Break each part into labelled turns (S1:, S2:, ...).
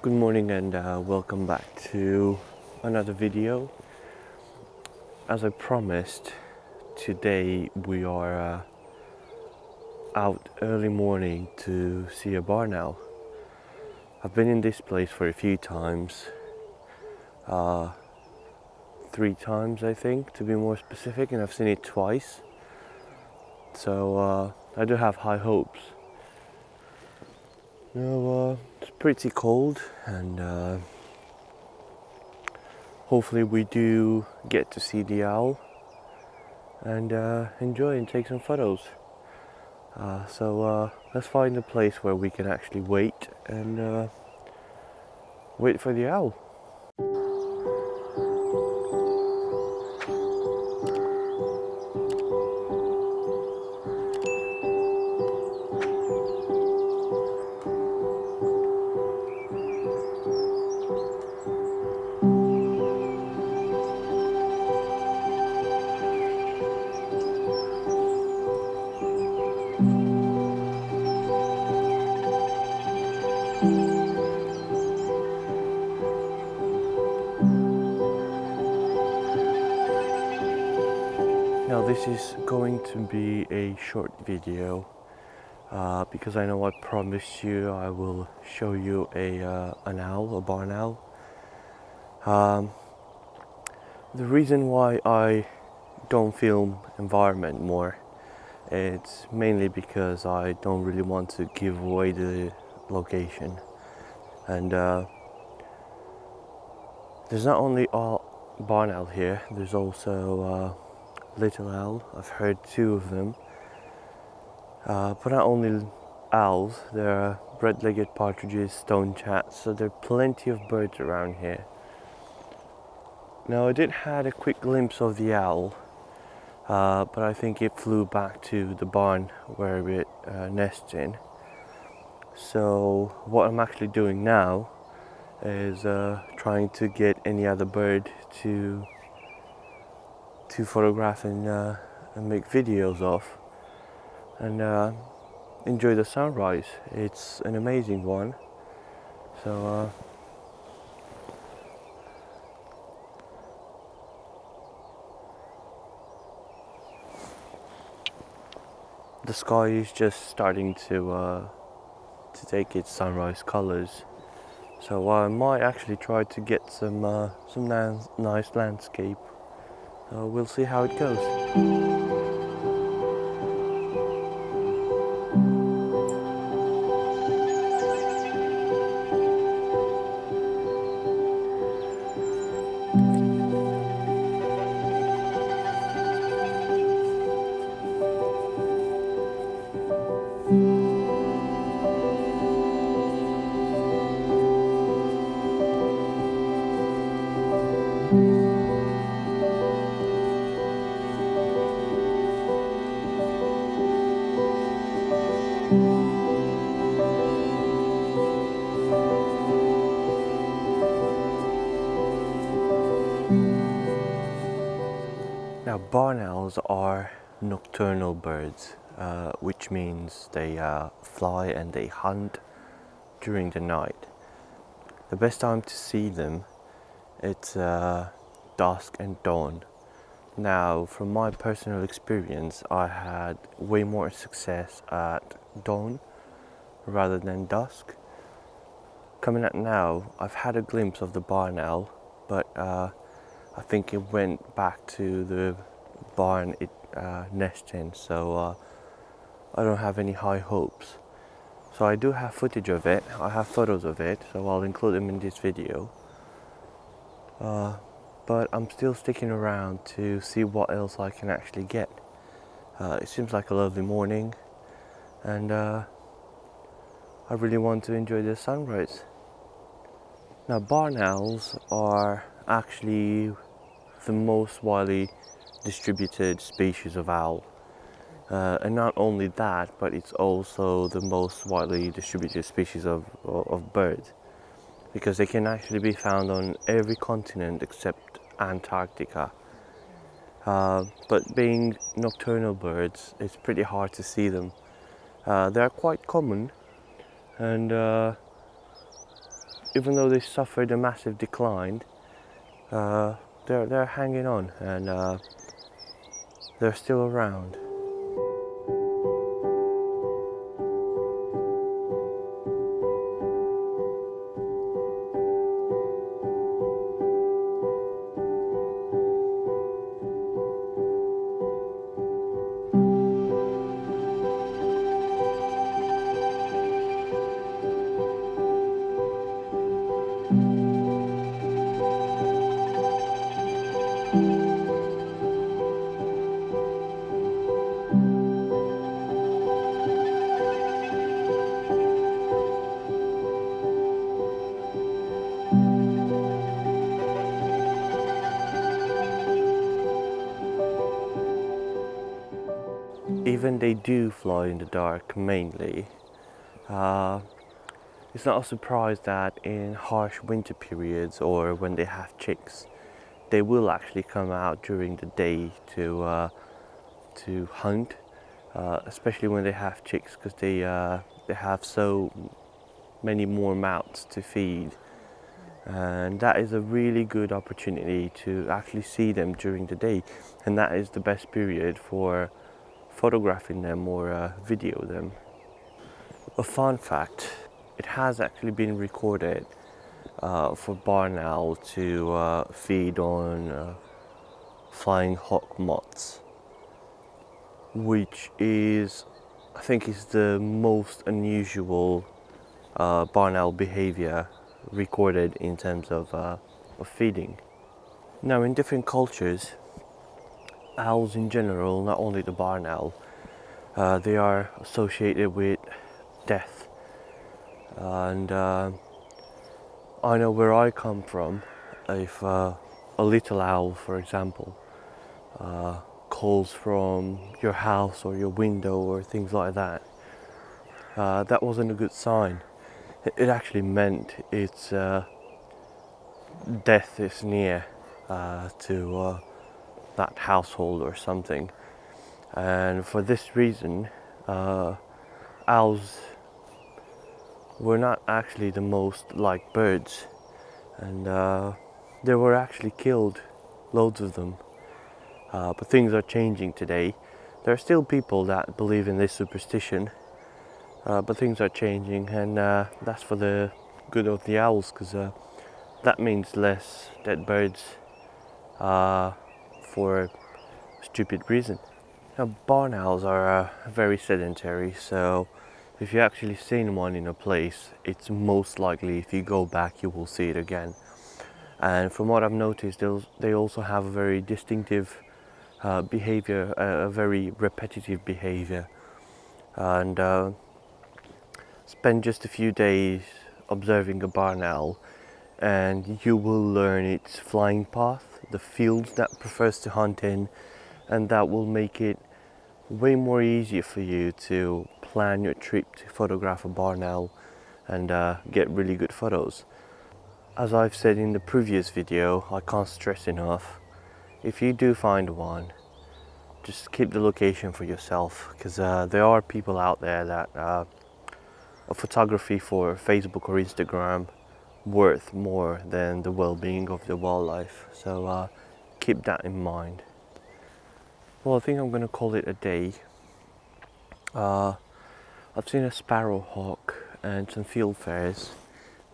S1: Good morning and welcome back to another video. As I promised, today we are out early morning to see a barn owl. I've been in this place for a few times, 3 times I think to be more specific, and I've seen it twice, so I do have high hopes. It's pretty cold and hopefully we do get to see the owl and enjoy and take some photos. So let's find a place where we can actually wait and wait for the owl. Now this is going to be a short video because I know I promised you I will show you an owl, a barn owl. The reason why I don't film environment more, it's mainly because I don't really want to give away the location. And there's not only a barn owl here, there's also little owl. I've heard 2 of them, but not only owls, there are red-legged partridges, stone chats, so there are plenty of birds around here. Now I did had a quick glimpse of the owl, but I think it flew back to the barn where it nests in. So what I'm actually doing now is trying to get any other bird to photograph and make videos of and enjoy the sunrise. It's an amazing one. So the sky is just starting to take its sunrise colors. So I might actually try to get some nice landscape. We'll see how it goes. Now barn owls are nocturnal birds, which means they fly and they hunt during the night. The best time to see them, it's dusk and dawn. Now from my personal experience, I had way more success at dawn rather than dusk. Coming at now, I've had a glimpse of the barn owl, but I think it went back to the barn it nests in, so I don't have any high hopes. So I do have footage of it, I have photos of it, so I'll include them in this video. But I'm still sticking around to see what else I can actually get. It seems like a lovely morning, and I really want to enjoy the sunrise. Now barn owls are actually the most widely distributed species of owl, and not only that, but it's also the most widely distributed species of bird, because they can actually be found on every continent except Antarctica. But being nocturnal birds, it's pretty hard to see them. They are quite common, and even though they suffered a massive decline, they're hanging on, and they're still around. Even they do fly in the dark mainly. It's not a surprise that in harsh winter periods or when they have chicks, they will actually come out during the day to hunt, especially when they have chicks, because they have so many more mouths to feed, and that is a really good opportunity to actually see them during the day, and that is the best period for photographing them or video them. A fun fact, it has actually been recorded for barn owl to feed on flying hawk moths, which is, I think, is the most unusual barn owl behavior recorded in terms of feeding. Now, in different cultures, owls in general, not only the barn owl, they are associated with death. And I know where I come from, if a little owl, for example, calls from your house or your window or things like that, that wasn't a good sign. It actually meant its death is near to that household or something. And for this reason, owls were not actually the most liked birds, and they were actually killed, loads of them. But things are changing today. There are still people that believe in this superstition, but things are changing, and that's for the good of the owls, because that means less dead birds for a stupid reason. Now, barn owls are very sedentary, so if you actually seen one in a place, it's most likely if you go back you will see it again. And from what I've noticed, they also have a very distinctive behavior, a very repetitive behavior. And spend just a few days observing a barn owl and you will learn its flying path, the fields that it prefers to hunt in, and that will make it way more easier for you to plan your trip to photograph a barn owl and get really good photos. As I've said in the previous video, I can't stress enough, if you do find one, just keep the location for yourself, because there are people out there that a photography for Facebook or Instagram worth more than the well-being of the wildlife, so keep that in mind. Well, I think I'm going to call it a day. I've seen a sparrowhawk and some fieldfares,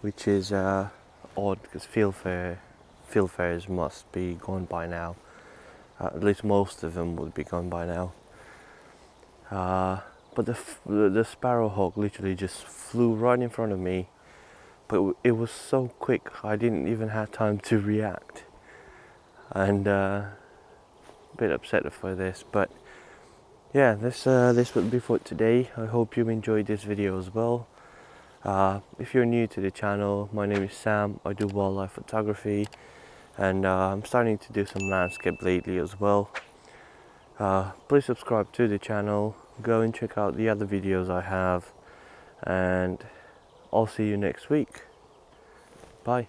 S1: which is odd because fieldfares must be gone by now. At least most of them would be gone by now. But the sparrowhawk literally just flew right in front of me, but it was so quick I didn't even have time to react, and a bit upset for this. But yeah, this would be for today. I hope you enjoyed this video as well. If you're new to the channel, my name is Sam. I do wildlife photography, and I'm starting to do some landscape lately as well. Please subscribe to the channel, go and check out the other videos I have, and I'll see you next week. Bye.